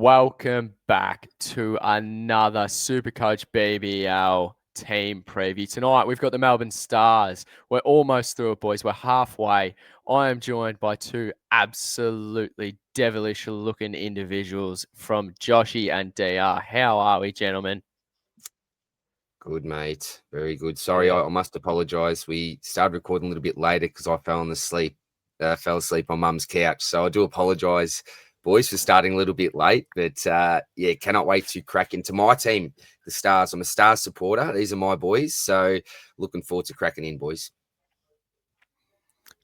welcome back to another SuperCoach BBL team preview. Tonight, we've got the Melbourne Stars. We're almost through it, boys. We're halfway. I am joined by two absolutely devilish-looking individuals from Joshy and DR. How are we, gentlemen? Good, mate. Very good. Sorry, I must apologise. We started recording a little bit later because I fell asleep on Mum's couch. So I do apologise, boys, for starting a little bit late. But cannot wait to crack into my team, the Stars. I'm a Stars supporter. These are my boys. So looking forward to cracking in, boys.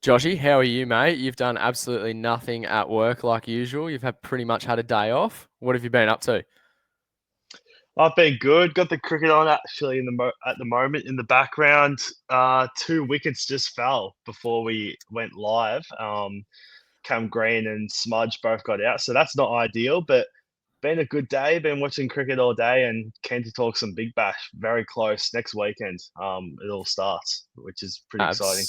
Joshy, how are you, mate? You've done absolutely nothing at work like usual. You've pretty much had a day off. What have you been up to? I've been good. Got the cricket on actually at the moment in the background. 2 wickets just fell before we went live. Cam Green and Smudge both got out, so that's not ideal. But been a good day. Been watching cricket all day and keen to talk some Big Bash. Very close next weekend. It all starts, which is pretty exciting.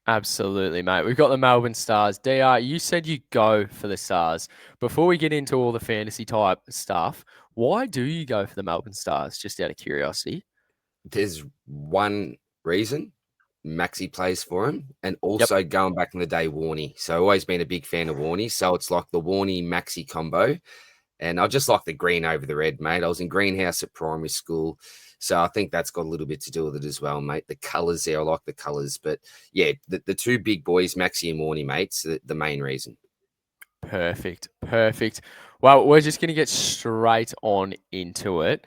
Absolutely, mate. We've got the Melbourne Stars. DR, you said you go for the Stars. Before we get into all the fantasy type stuff, why do you go for the Melbourne Stars? Just out of curiosity. There's one reason. Maxi plays for him, and also going back in the day, Warney. So I've always been a big fan of Warney. So it's like the Warney Maxi combo. And I just like the green over the red, mate. I was in greenhouse at primary school. So I think that's got a little bit to do with it as well, mate. The colours there, I like the colours. But yeah, the two big boys, Maxi and Warney, mates, the main reason. Perfect. Well, we're just going to get straight on into it.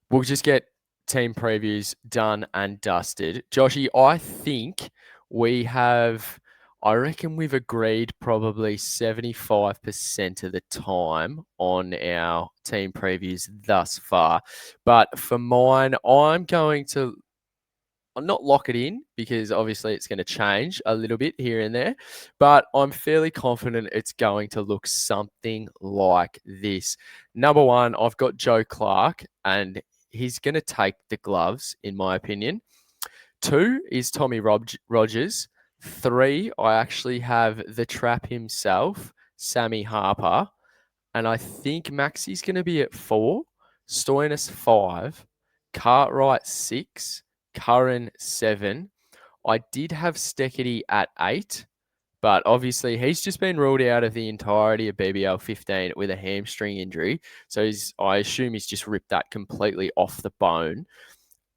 We'll just get team previews done and dusted. Joshy, I reckon we've agreed probably 75% of the time on our team previews thus far. But for mine, I'm going to not lock it in because obviously it's going to change a little bit here and there, but I'm fairly confident it's going to look something like this. Number one, I've got Joe Clark, and he's going to take the gloves, in my opinion. 2 is Tommy Rogers. 3, I actually have the trap himself, Sammy Harper. And I think Maxi's going to be at 4, Stoinis 5, Cartwright 6, Curran 7. I did have Steckity at 8, but obviously he's just been ruled out of the entirety of BBL 15 with a hamstring injury. So I assume he's just ripped that completely off the bone.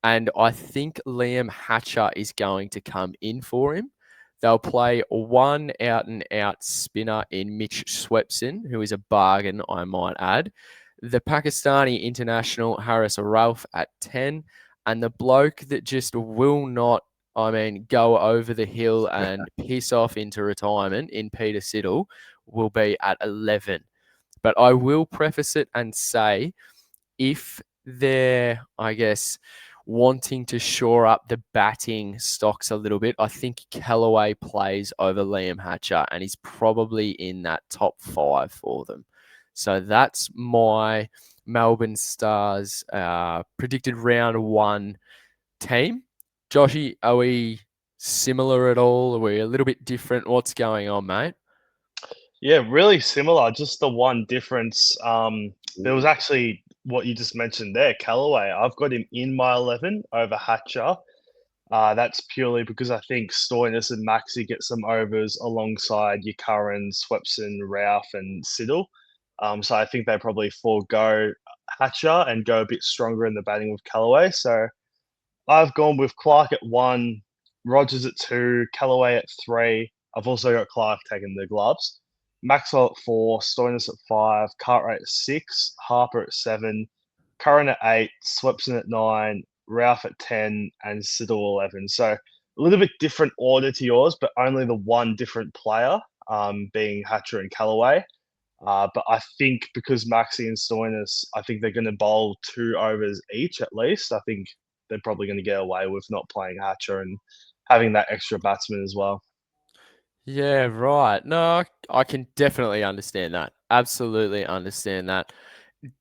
And I think Liam Hatcher is going to come in for him. They'll play one out-and-out spinner in Mitch Swepson, who is a bargain, I might add. The Pakistani international Harris Ralph at 10. And the bloke that just will not, go over the hill and piss off into retirement in Peter Siddle will be at 11. But I will preface it and say, if they're, wanting to shore up the batting stocks a little bit, I think Callaway plays over Liam Hatcher, and he's probably in that top 5 for them. So that's my Melbourne Stars predicted round 1 team. Joshy, are we similar at all? Are we a little bit different? What's going on, mate? Yeah, really similar. Just the one difference. There was actually what you just mentioned there, Callaway. I've got him in my 11 over Hatcher. That's purely because I think Stoinis and Maxi get some overs alongside your Curran, Swepson, Ralph, and Siddle. So I think they probably forego Hatcher and go a bit stronger in the batting with Callaway. So I've gone with Clark at 1, Rogers at 2, Callaway at 3. I've also got Clark taking the gloves. Maxwell at 4, Stoinis at 5, Cartwright at 6, Harper at 7, Curran at 8, Swepson at 9, Ralph at 10, and Siddle 11. So a little bit different order to yours, but only the one different player, being Hatcher and Callaway. But I think because Maxi and Stoinis, I think they're going to bowl 2 overs each at least. I think they're probably going to get away with not playing Hatcher and having that extra batsman as well. Yeah, right. No, I can definitely understand that. Absolutely understand that.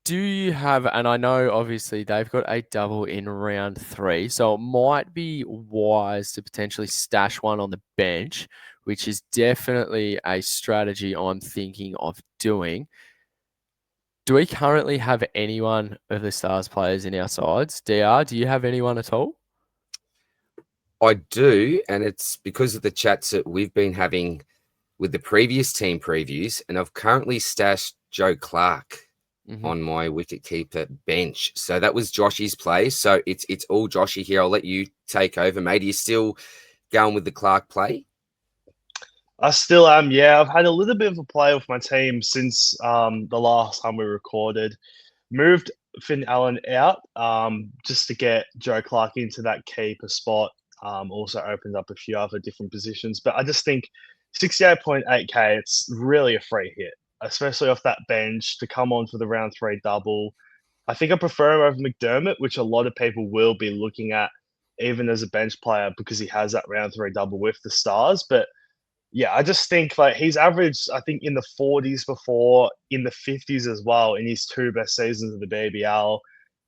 Do you have, and I know obviously they've got a double in round 3, so it might be wise to potentially stash one on the bench, which is definitely a strategy I'm thinking of doing. Do we currently have anyone of the Stars players in our sides? DR, do you have anyone at all? I do, and it's because of the chats that we've been having with the previous team previews, and I've currently stashed Joe Clark on my wicketkeeper bench. So that was Joshy's play. So it's all Joshy here. I'll let you take over, mate. Are you still going with the Clark play? I still am, yeah. I've had a little bit of a play with my team since the last time we recorded. Moved Finn Allen out just to get Joe Clark into that keeper spot. Also opened up a few other different positions. But I just think 68.8K, it's really a free hit, especially off that bench to come on for the round 3 double. I think I prefer him over McDermott, which a lot of people will be looking at even as a bench player because he has that round 3 double with the Stars. But yeah, I just think like he's averaged, I think, in the 40s before, in the 50s as well in his 2 best seasons of the BBL.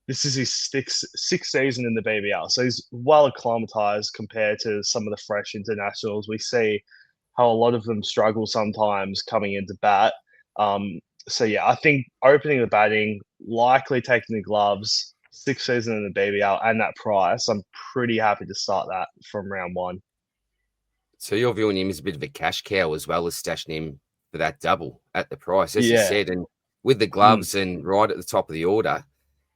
This is his sixth season in the BBL, so he's well acclimatized compared to some of the fresh internationals. We see how a lot of them struggle sometimes coming into bat. So yeah, I think opening the batting, likely taking the gloves, 6th season in the BBL, and that price, I'm pretty happy to start that from round 1. So you're viewing him as a bit of a cash cow as well as stashing him for that double at the price, as you Yeah. said. And with the gloves and right at the top of the order,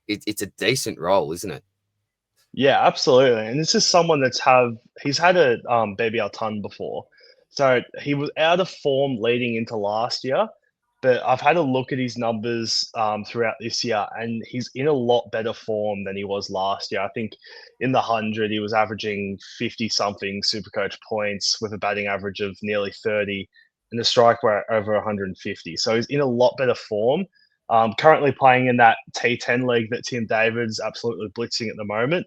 it's a decent role, isn't it? Yeah, absolutely. And this is someone he's had a BBL ton before. So he was out of form leading into last year, but I've had a look at his numbers throughout this year, and he's in a lot better form than he was last year. I think in the 100, he was averaging 50 something SuperCoach points with a batting average of nearly 30 and a strike rate over 150. So he's in a lot better form. Currently playing in that T10 league that Tim David's absolutely blitzing at the moment.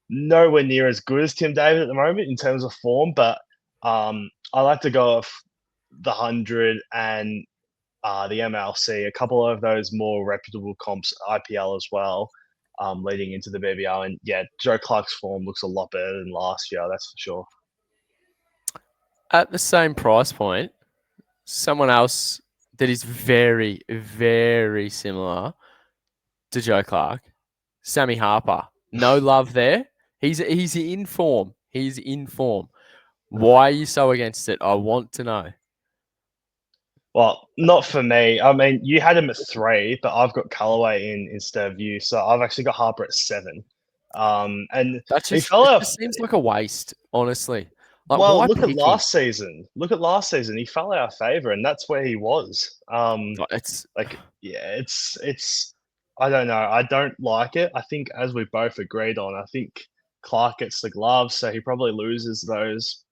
Nowhere near as good as Tim David at the moment in terms of form, but I like to go off the 100 and the MLC, a couple of those more reputable comps, IPL as well, leading into the BBL. And yeah, Joe Clark's form looks a lot better than last year, that's for sure. At the same price point, someone else that is very, very similar to Joe Clark, Sammy Harper. No love there. He's in form. He's in form. Why are you so against it? I want to know. Well, not for me. I mean, you had him at 3, but I've got Callaway in instead of you, so I've actually got Harper at 7. And That he just, fell it out. just seems like a waste, honestly. Like, Well, why look at pick him? last season. Look at last season. He fell out of favor, and that's where he was. It's Like, yeah, it's. I don't know. I don't like it. I think, as we both agreed on, I think Clark gets the gloves, so he probably loses those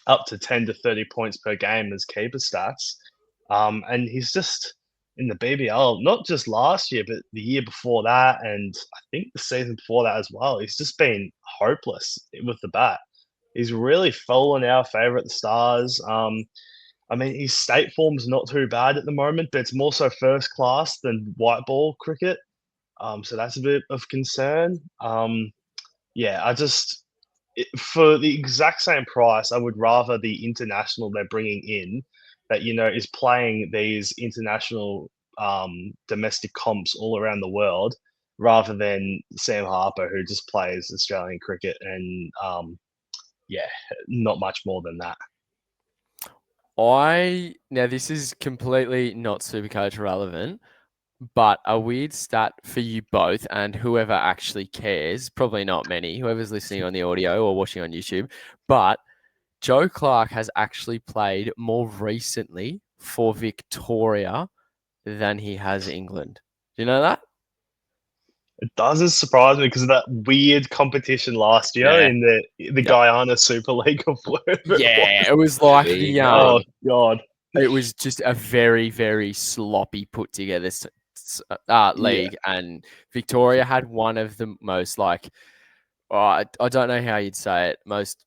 up to 10 to 30 points per game as keeper stats. And he's just in the BBL, not just last year, but the year before that, and I think the season before that as well. He's just been hopeless with the bat. He's really fallen our favour at the Stars. I mean, his state form's not too bad at the moment, but it's more so first class than white ball cricket. So that's a bit of concern. Yeah, for the exact same price, I would rather the international they're bringing in that, is playing these international domestic comps all around the world rather than Sam Harper, who just plays Australian cricket and, yeah, not much more than that. now this is completely not Supercoach relevant, but a weird stat for you both and whoever actually cares, probably not many, whoever's listening on the audio or watching on YouTube, but Joe Clark has actually played more recently for Victoria than he has England. Do you know that? It doesn't surprise me because of that weird competition last year Yeah. in the Guyana Super League of whatever Yeah, it was like There the you go. Oh, God. it was just a very, very sloppy put together league, and Victoria had one of the most I don't know how you'd say it, most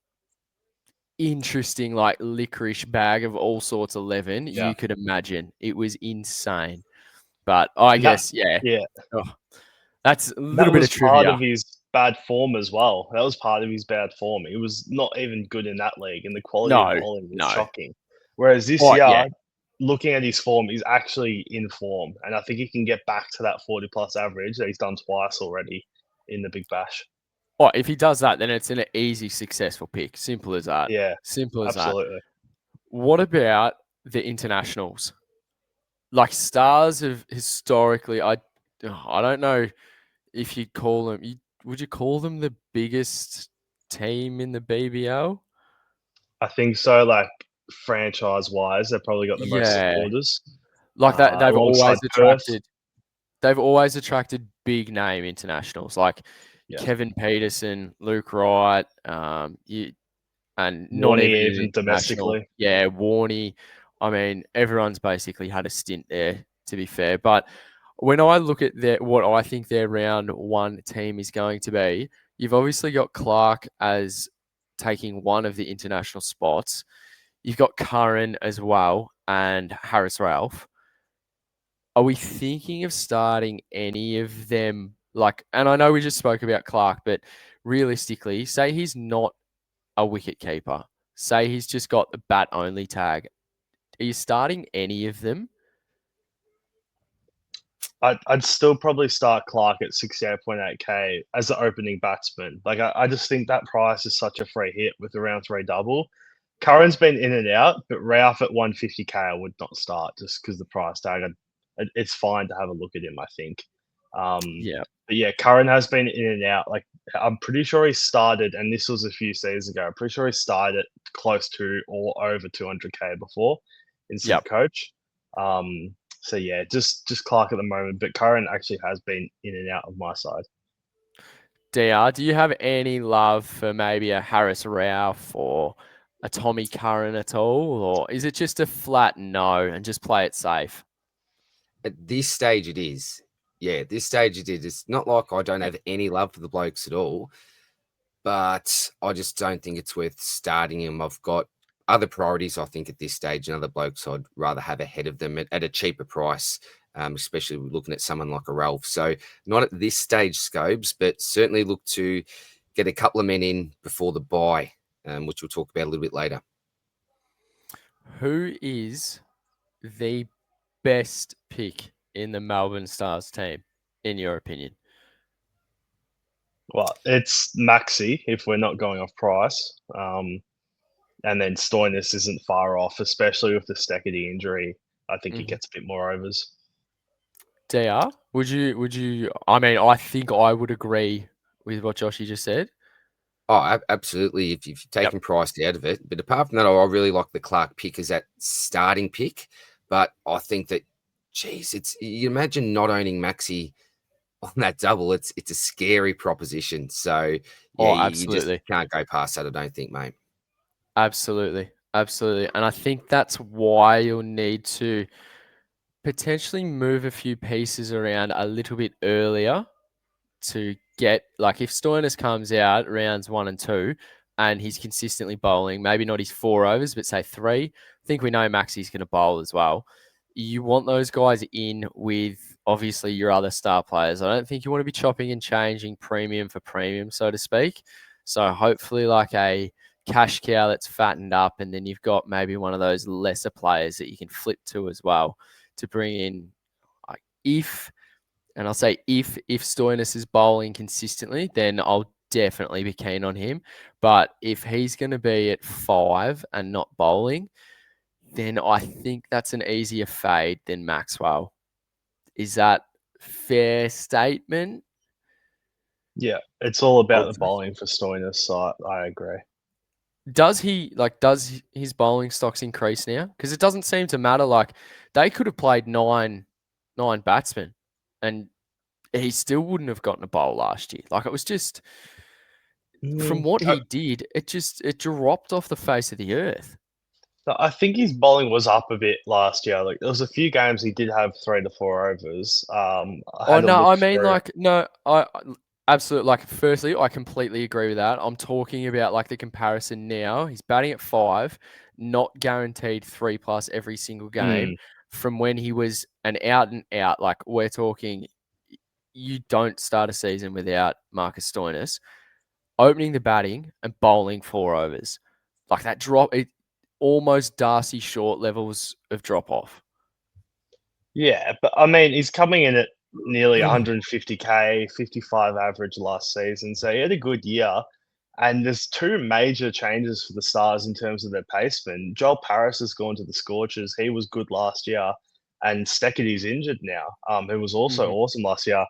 interesting licorice bag of all sorts 11 Yeah. you could imagine. It was insane, but I And that, guess yeah. yeah, Oh, that's a that little bit was of part trivia. of his bad form as well. That was part of his bad form. He was not even good in that league, and the quality of No, bowling was no. shocking. Whereas this Oh year, yeah, looking at his form, he's actually in form, and I think he can get back to that 40+ average that he's done twice already in the Big Bash. Oh, if he does that, then it's an easy, successful pick. Simple as that. Yeah, Simple as that. absolutely. What about the internationals? Like Stars have historically, I don't know if you'd call them. Would you call them the biggest team in the BBL? I think so. Like franchise-wise, they've probably got the most Yeah, supporters. like that. Alongside Perth. They've always attracted big name internationals like Yeah. Kevin Peterson, Luke Wright, and not Warney even an even international. domestically. Yeah, Warney. I mean, everyone's basically had a stint there, to be fair. But when I look at what I think their round one team is going to be, you've obviously got Clark as taking one of the international spots. You've got Curran as well and Harris Ralph. Are we thinking of starting any of them? Like, and I know we just spoke about Clark, but realistically, say he's not a wicket keeper. Say he's just got the bat only tag. Are you starting any of them? I'd still probably start Clark at 68.8K as the opening batsman. Like I just think that price is such a free hit with the round 3 double. Curran's been in and out, but Ralph at 150K I would not start just because the price tag. It's fine to have a look at him, I think. Yeah. But yeah, Curran has been in and out. Like I'm pretty sure he started, and this was a few seasons ago. I'm pretty sure he started close to or over 200K before in Yep. SuperCoach. So yeah, just Clark at the moment, but Curran actually has been in and out of my side. DR, do you have any love for maybe a Harris Ralph or a Tommy Curran at all? Or is it just a flat no and just play it safe? At this stage, it is. Yeah, at this stage, it is. It's not like I don't have any love for the blokes at all, but I just don't think it's worth starting him. I've got other priorities, I think, at this stage, and other blokes I'd rather have ahead of them at a cheaper price, especially looking at someone like a Ralph. So not at this stage, Scobes, but certainly look to get a couple of men in before the buy, which we'll talk about a little bit later. Who is the best pick in the Melbourne Stars team, in your opinion? Well, it's Maxi if we're not going off price. And then Stoinis isn't far off, especially with the Steckity injury. I think he gets a bit more overs. DR, would you? I mean, I think I would agree with what Joshy just said. Oh, absolutely. If you've taken price out of it. But apart from that, I really like the Clark pick as that starting pick. But I think that, geez, you imagine not owning Maxi on that double. It's a scary proposition. So yeah, you just Absolutely. can't go past that, I don't think, mate. Absolutely. Absolutely. And I think that's why you'll need to potentially move a few pieces around a little bit earlier to get, like, if Stoinis comes out rounds 1 and 2 and he's consistently bowling, maybe not his 4 overs, but say 3, I think we know Maxi's going to bowl as well. You want those guys in with obviously your other star players. I don't think you want to be chopping and changing premium for premium, so to speak. So hopefully like a cash cow that's fattened up, and then you've got maybe one of those lesser players that you can flip to as well to bring in, like, and I'll say if Stoinis is bowling consistently, then I'll definitely be keen on him. But if he's going to be at 5 and not bowling, then I think that's an easier fade than Maxwell. Is that fair statement? Yeah, it's all about the Hopefully. bowling for Stoinis, so I agree. Does his bowling stocks increase now? Because it doesn't seem to matter. Like, they could have played nine batsmen, and he still wouldn't have gotten a bowl last year. Like, it was just from what he did, it dropped off the face of the earth. I think his bowling was up a bit last year. Like there was a few games he did have 3 to 4 overs. I had a No, look I mean, through. like, no, I absolutely, like, firstly, I completely agree with that. I'm talking about like the comparison now. He's batting at 5, not guaranteed 3+ every single game, from when he was an out and out. Like, we're talking, you don't start a season without Marcus Stoinis opening the batting and bowling 4 overs. Like, that drop, almost Darcy Short levels of drop off. Yeah, but I mean, he's coming in at nearly 150k, 55 average last season, so he had a good year. And there's two major changes for the Stars in terms of their paceman. Joel Paris has gone to the Scorchers. He was good last year, and Steckety's injured now. Who was also awesome last year.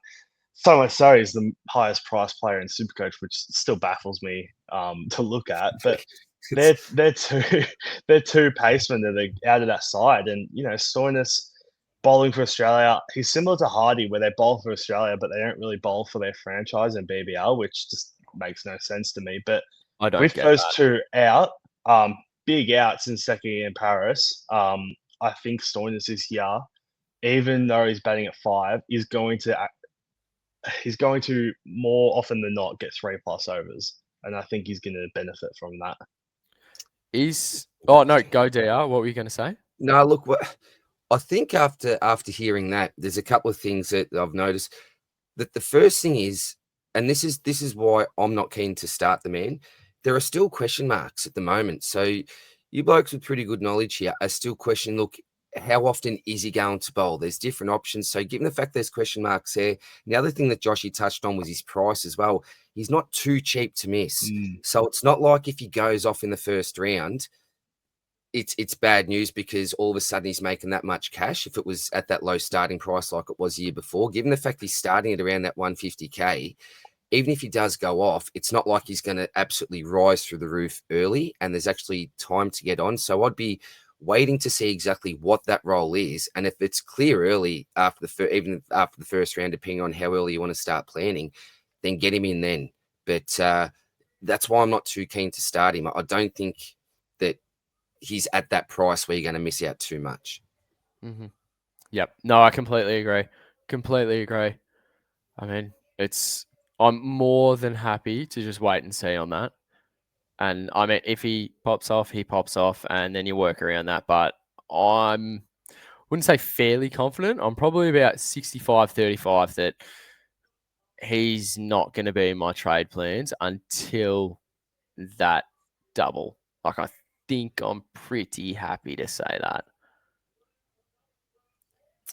So much so he's the highest price player in Supercoach, which still baffles me to look at. But they're two they're two pacemen that are out of that side, and Stoinis bowling for Australia. He's similar to Hardy, where they bowl for Australia, but they don't really bowl for their franchise in BBL, which just makes no sense to me. But I don't with get those that. two out, big outs in Secchi and Paris, I think Stoinis this year, even though he's batting at 5, is going to more often than not get 3+ overs, and I think he's going to benefit from that. Oh no, go DR. What were you going to say? No, look, I think after hearing that, there's a couple of things that I've noticed. That the first thing is, and this is why I'm not keen to start the man. There are still question marks at the moment. So you blokes with pretty good knowledge here are still questioning, look, how often is he going to bowl? There's different options. So given the fact there's question marks there, the other thing that Joshy touched on was his price as well. He's not too cheap to miss. So it's not like if he goes off in the first round, it's bad news because all of a sudden he's making that much cash if it was at that low starting price like it was the year before. Given the fact he's starting at around that 150k, even if he does go off, it's not like he's going to absolutely rise through the roof early and there's actually time to get on. So I'd be waiting to see exactly what that role is. And if it's clear early even after the first round, depending on how early you want to start planning, then get him in then. But that's why I'm not too keen to start him. I don't think that he's at that price where you're going to miss out too much. Yep. No, I completely agree. I mean, I'm more than happy to just wait and see on that. And I mean, if he pops off, he pops off, and then you work around that. But wouldn't say fairly confident. I'm probably about 65-35 that he's not going to be in my trade plans until that double. Like, I think I'm pretty happy to say that.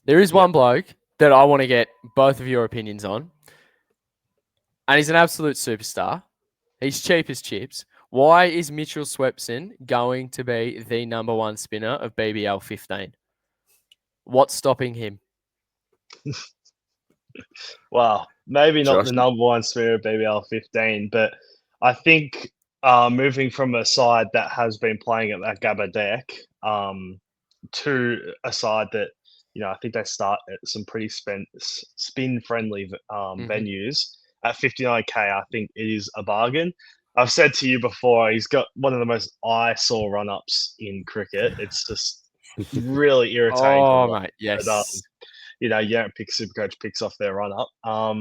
There is one bloke that I want to get both of your opinions on, and he's an absolute superstar. He's cheap as chips. Why is Mitchell Swepson going to be the number one spinner of BBL 15? What's stopping him? Well, maybe not Josh? the number one spinner of BBL 15, but I think moving from a side that has been playing at that Gabba deck to a side that, I think they start at some pretty spin-friendly venues at 59k, I think it is a bargain. I've said to you before, he's got one of the most eyesore run-ups in cricket. It's just really irritating. Oh, mate, yes. But, you don't pick Supercoach picks off their run-up. I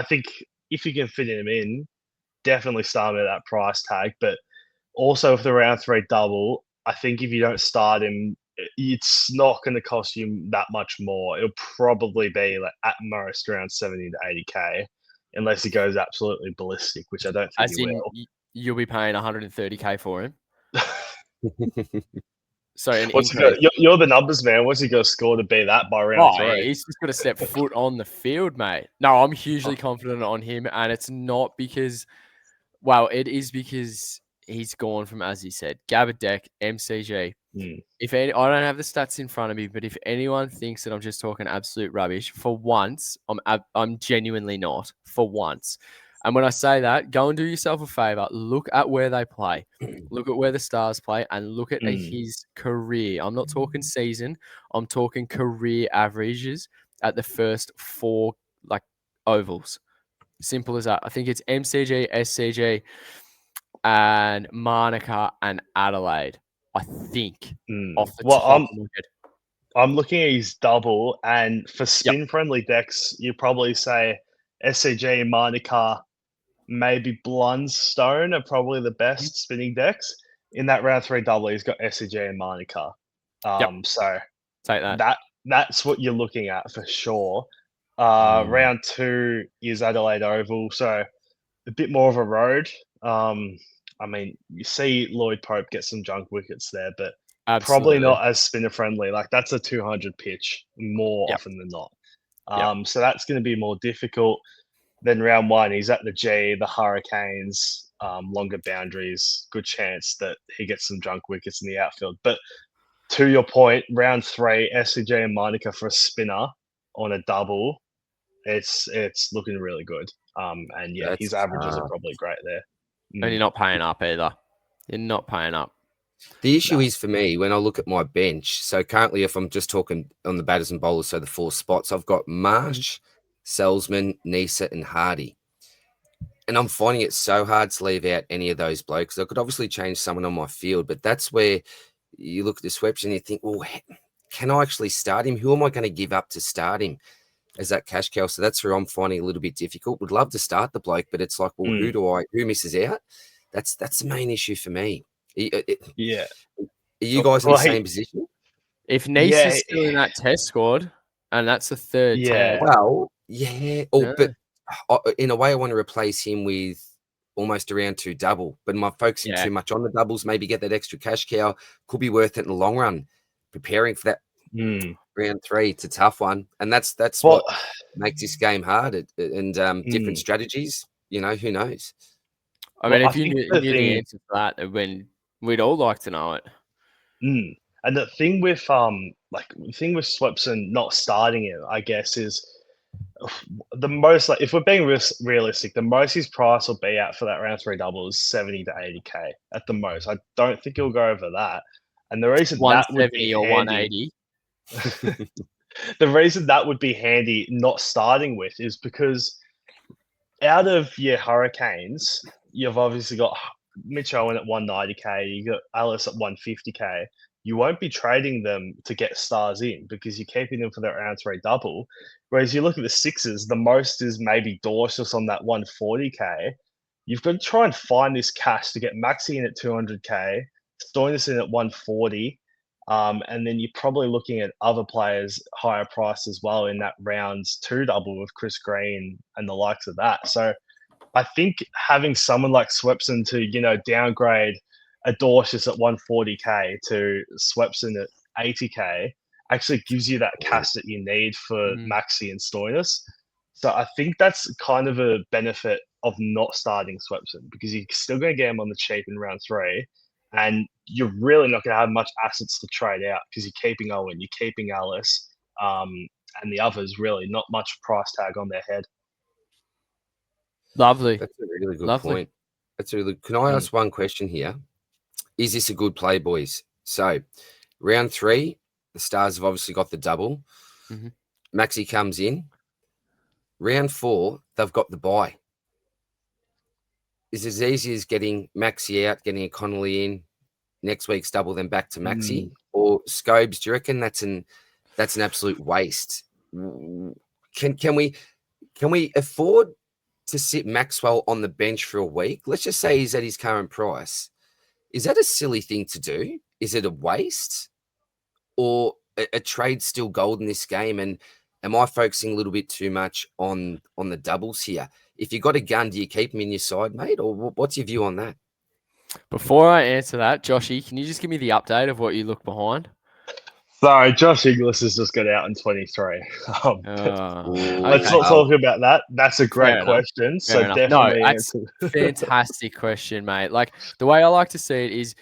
think if you can fit him in, definitely start him at that price tag. But also with the round 3 double, I think if you don't start him, it's not going to cost you that much more. It'll probably be like at most around 70 to 80k, unless he goes absolutely ballistic, which I don't think As he in, will. you'll be paying 130k for him. So an What's increase. You're the numbers man. What's he going to score to be that by round 3? He's just got to step foot on the field, mate. No, I'm hugely confident on him, and it's not because, it is because he's gone from, as he said, Gabba deck, MCG. I don't have the stats in front of me, but if anyone thinks that I'm just talking absolute rubbish, for once, I'm genuinely not. For once. And when I say that, go and do yourself a favor. Look at where they play. Look at where the Stars play and look at his career. I'm not talking season. I'm talking career averages at the first 4 ovals. Simple as that. I think it's MCG, SCG, and Monaca and Adelaide. I think off the top of my head. I'm looking at his double, and for spin-friendly decks, you probably say SCG, Monaca, maybe Blundstone are probably the best spinning decks. In that round 3 double, he's got SCG and Monaca. So take that. That's what you're looking at for sure. Round 2 is Adelaide Oval, so a bit more of a road. I mean, you see Lloyd Pope get some junk wickets there, but probably Absolutely. not as spinner friendly. Like that's a 200 pitch more Yep. often than not. Yep. So that's going to be more difficult. Then round one, he's at the G, the Hurricanes, longer boundaries, good chance that he gets some junk wickets in the outfield. But to your point, round three, SCJ and Monica for a spinner on a double, it's looking really good. And yeah, his That's averages are probably great there. And you're not paying up either. You're not paying up. the issue is for me when I look at my bench. So currently, if I'm just talking on the batters and bowlers, so the 4 spots, I've got Marsh, Salzman, Nisa, and Hardy. And I'm finding it so hard to leave out any of those blokes. I could obviously change someone on my field, but that's where you look at the sweeps and you think, well, can I actually start him? Who am I going to give up to start him as that cash cow? So that's where I'm finding a little bit difficult. Would love to start the bloke, but it's like, well, who misses out? That's the main issue for me. Yeah. Are you guys in the same position? If Nisa's still in that test squad, and that's the third test. Well, yeah. But in a way, I want to replace him with almost a round 2 double. But am I focusing too much on the doubles? Maybe get that extra cash cow. Could be worth it in the long run. Preparing for that round 3, it's a tough one. And that's what makes this game hard. And different strategies, who knows? I mean, if you knew the answer to that, when we'd all like to know it. And the thing with Swepson not starting it, I guess, is the most, like, if we're being realistic, the most his price will be at for that round 3 double is 70 to 80k at the most. I don't think he'll go over that. And the reason that would be or handy, 180. the reason that would be handy not starting with is because out of your Hurricanes, you've obviously got Mitch Owen at 190k, you got Alice at 150k. You won't be trading them to get stars in because you're keeping them for that round 3 double. Whereas you look at the Sixers, the most is maybe Dorsus on that 140k. You've got to try and find this cash to get Maxi in at 200k, Stoinis in at 140, and then you're probably looking at other players higher priced as well in that round 2 double with Chris Green and the likes of that. So I think having someone like Swepson to, downgrade a Dorsus at 140k to Swepson at 80k actually gives you that cash that you need for Maxi and Stoinis. So I think that's kind of a benefit of not starting Swepson because you're still going to get him on the cheap in round 3, and you're really not going to have much assets to trade out because you're keeping Owen, you're keeping Alice, and the others really not much price tag on their head. Lovely. That's a really good point. Can I ask one question here? Is this a good play, boys? So, round 3, the Stars have obviously got the double. Maxi comes in. Round 4, they've got the bye. Is it as easy as getting Maxi out, getting a Connolly in, next week's double, then back to Maxi? Or Scobes, do you reckon that's an absolute waste? Can we afford to sit Maxwell on the bench for a week? Let's just say he's at his current price. Is that a silly thing to do? Is it a waste? Or a trade still gold in this game? And am I focusing a little bit too much on the doubles here? If you got a gun, do you keep him in your side, mate? Or what's your view on that? Before I answer that, Joshy, can you just give me the update of what you look behind? Sorry, Josh Inglis has just got out in 23. Let's not talk about that. That's a great question. So definitely, that's a fantastic question, mate. Like, the way I like to see it is,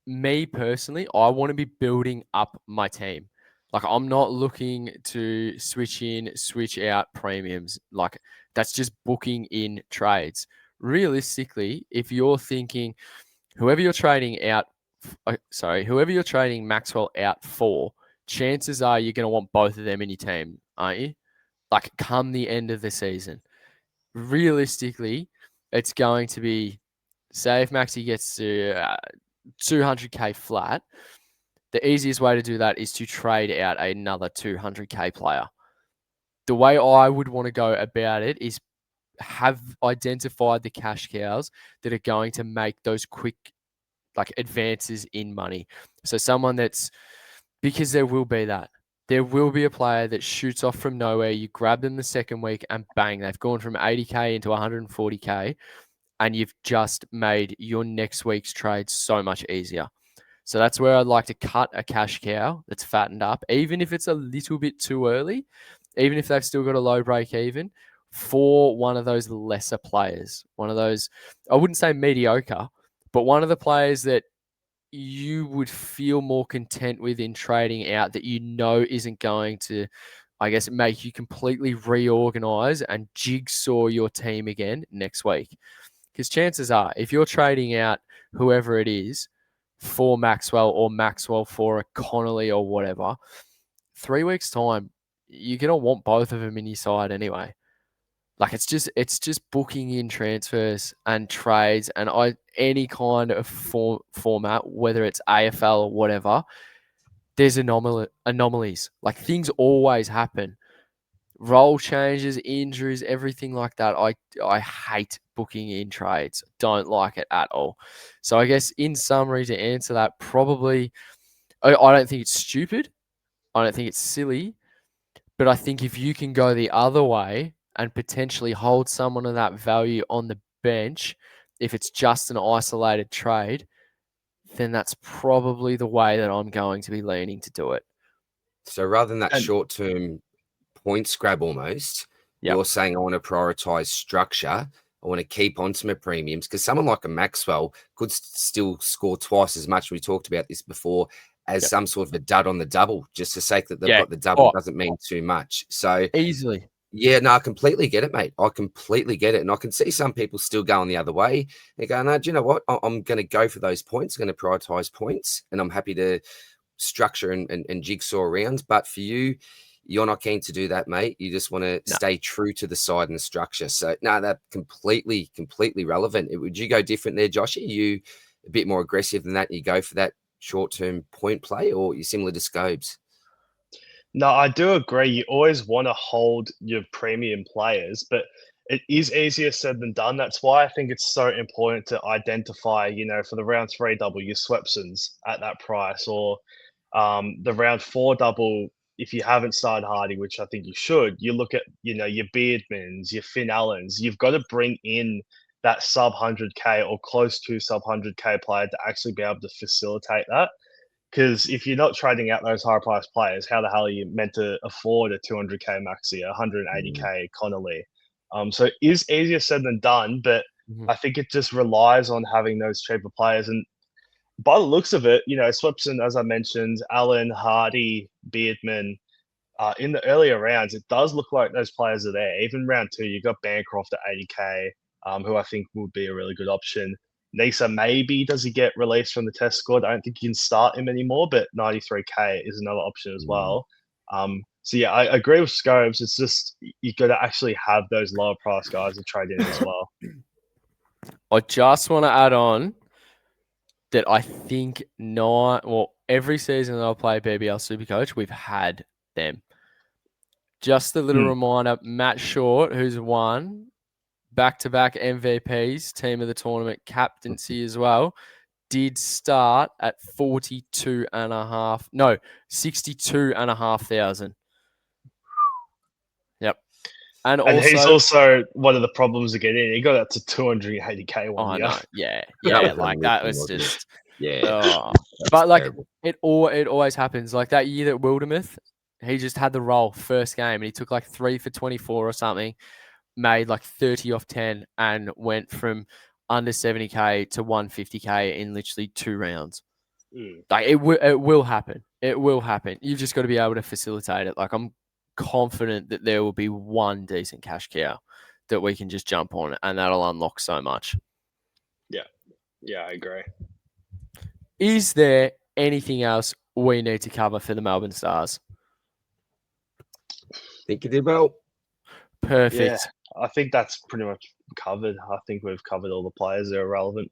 me personally, I want to be building up my team. Like, I'm not looking to switch in, switch out premiums. Like, that's just booking in trades. Realistically, if you're thinking whoever you're trading Maxwell out for, chances are you're going to want both of them in your team, aren't you? Like, come the end of the season. Realistically, it's going to be, say if Maxi gets to 200k flat, the easiest way to do that is to trade out another 200k player. The way I would want to go about it is have identified the cash cows that are going to make those quick advances in money. So someone because there will be that. There will be a player that shoots off from nowhere. You grab them the second week and bang, they've gone from 80k into 140k. and you've just made your next week's trade so much easier. So that's where I'd like to cut a cash cow that's fattened up, even if it's a little bit too early, even if they've still got a low break even, for one of those lesser players. One of those, I wouldn't say mediocre, but one of the players that you would feel more content with in trading out, that you know isn't going to, I guess, make you completely reorganize and jigsaw your team again next week. Because chances are, if you're trading out whoever it is for Maxwell or Maxwell for a Connolly or whatever, 3 weeks' time, you're going to want both of them in your side anyway. Like it's just booking in transfers and trades and any kind of format, whether it's AFL or whatever. There's anomalies. Like things always happen. Role changes, injuries, everything like that. I hate booking in trades. Don't like it at all. So I guess in summary, to answer that, probably I don't think it's stupid. I don't think it's silly. But I think if you can go the other way and potentially hold someone of that value on the bench, if it's just an isolated trade, then that's probably the way that I'm going to be leaning to do it. So rather than that short-term points grab almost, you're saying I want to prioritize structure. I want to keep on to my premiums, because someone like a Maxwell could still score twice as much. We talked about this before, as some sort of a dud on the double. Just the sake that they've got the double doesn't mean too much. So easily. Yeah, no, I completely get it, mate. I completely get it. And I can see some people still going the other way. They go, no, do you know what? I'm going to go for those points. I'm going to prioritize points, and I'm happy to structure and jigsaw around. But for you, you're not keen to do that, mate. You just want to stay true to the side and the structure. So, no, that's completely relevant. Would you go different there, Joshy? Are you a bit more aggressive than that? And you go for that short-term point play, or you're similar to Scobes? No, I do agree. You always want to hold your premium players, but it is easier said than done. That's why I think it's so important to identify, for the round 3 double, your Swepsons at that price, or the round 4 double. If you haven't started Hardy, which I think you should, you look at, your Beardmans, your Finn Allens. You've got to bring in that sub 100K or close to sub 100K player to actually be able to facilitate that. Because if you're not trading out those high price players, how the hell are you meant to afford a 200K Maxi, a 180K Connolly? So it is easier said than done, but I think it just relies on having those cheaper players. And by the looks of it, Swepson, as I mentioned, Allen, Hardy, Beardman, in the earlier rounds, it does look like those players are there. Even round 2, you got Bancroft at 80K, who I think would be a really good option. Nisa, maybe does he get released from the test squad? I don't think you can start him anymore, but 93K is another option as well. So yeah, I agree with Scobes. It's just you got to actually have those lower price guys to trade in as well. I just want to add on that I think every season that I'll play BBL SuperCoach, we've had them. Just a little reminder, Matt Short, who's won back-to-back MVPs, team of the tournament, captaincy as well, did start at 62,500. Yep. And also, he's also one of the problems of getting in. He got up to 280K one year. No. Yeah. Like that was just but like terrible. it always happens. Like that year that Wildermuth, he just had the roll first game and he took like 3 for 24 or something, made like 30 off 10 and went from under 70K to 150K in literally 2 rounds. Like it will happen. It will happen. You've just got to be able to facilitate it. Like I'm confident that there will be one decent cash cow that we can just jump on, and that'll unlock so much. Yeah, I agree. Is there anything else we need to cover for the Melbourne Stars? Think you did well. Perfect. Yeah, I think that's pretty much covered. I think we've covered all the players that are relevant.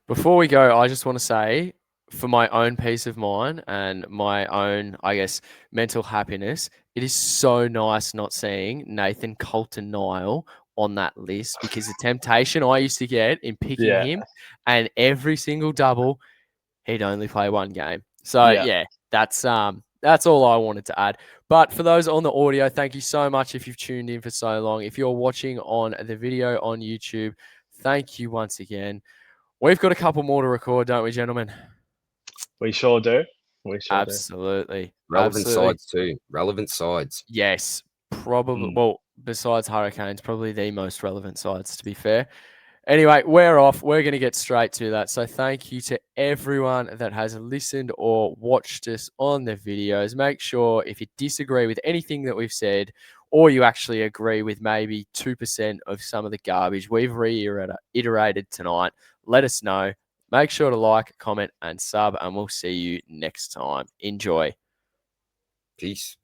Before we go, I just want to say, for my own peace of mind and my own, I guess, mental happiness, it is so nice not seeing Nathan Colton-Nile on that list, because the temptation I used to get in picking him, and every single double, he'd only play 1 game. So yeah, that's all I wanted to add. But for those on the audio, thank you so much if you've tuned in for so long. If you're watching on the video on YouTube, thank you once again. We've got a couple more to record, don't we, gentlemen? We sure do. We sure do. Absolutely. Relevant Absolutely. sides too. Relevant sides. Yes, probably. Well, besides Hurricanes, probably the most relevant sides, to be fair. Anyway, we're off. We're going to get straight to that. So thank you to everyone that has listened or watched us on the videos. Make sure if you disagree with anything that we've said, or you actually agree with maybe 2% of some of the garbage we've reiterated tonight, let us know. Make sure to like, comment, and sub, and we'll see you next time. Enjoy. Peace.